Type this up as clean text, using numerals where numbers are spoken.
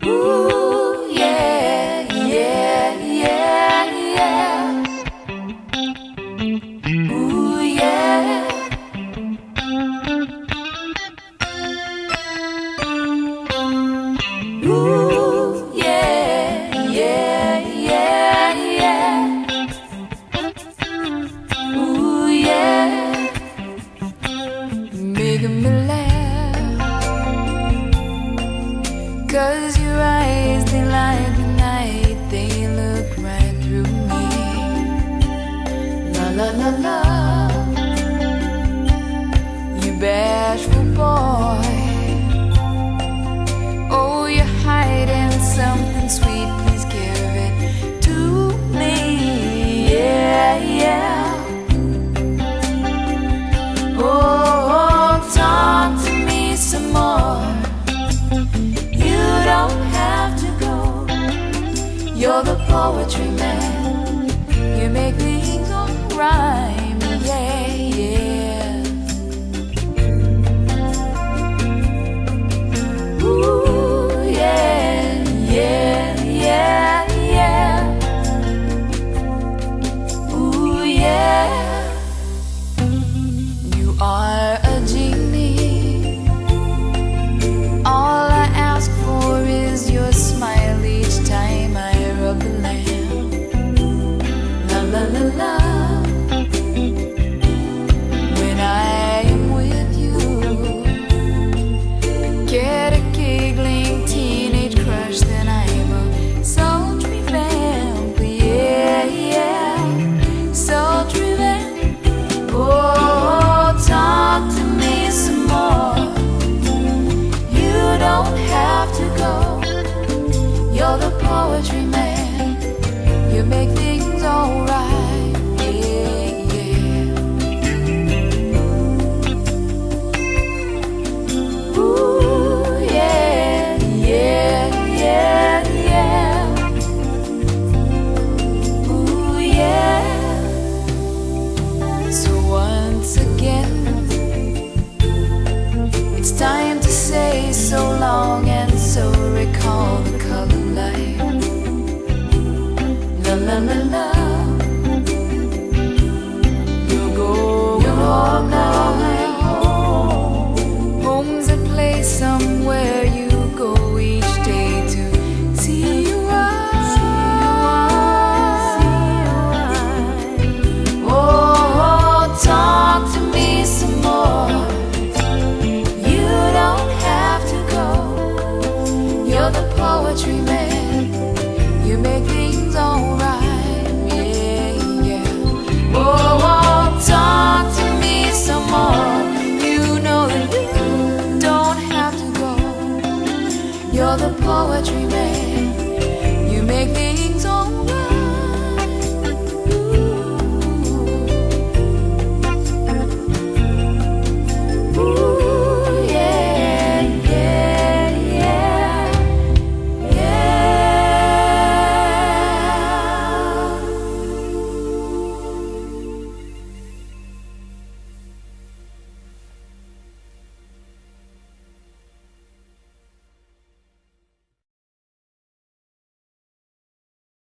Ooh, yeah, yeah, yeah, yeah. Ooh, yeah. Ooh, yeah, yeah, yeah, yeah. Ooh, yeah. Making me laugh, 'cause your eyes, they light the night, they look right through me. La la la la. You bashful boy, oh, you're hiding something sweet, please give it to me. Yeah, yeah. Oh, talk to me some more. You don't have to go. You're the poetry man. You make things all rhyme. Yeah, yeah. Ooh, yeah, yeah, yeah, yeah. Ooh, yeah. You are a genie. All I ask for is your smile each time I rub the lamp. La la la la. When I am with you, get a giggling teenage crush, then I'm a sultry vamp. Yeah, yeah, sultry vamp. Oh, talk to me some more. You don't have to go. You're the poetry man. You make things alright. Yeah, yeah. Ooh, yeah, yeah, yeah, yeah. Ooh, yeah. So once again, it's time to say so long and so recall the color light. La la la la. You're going home now. Home's a place somewhere you go each day to see your eyes. Oh, talk to me some more. You don't have to go. You're the poetry man. You make things alright. Yeah, yeah. Oh, talk to me some more. You know that you don't have to go. You're the poetry man.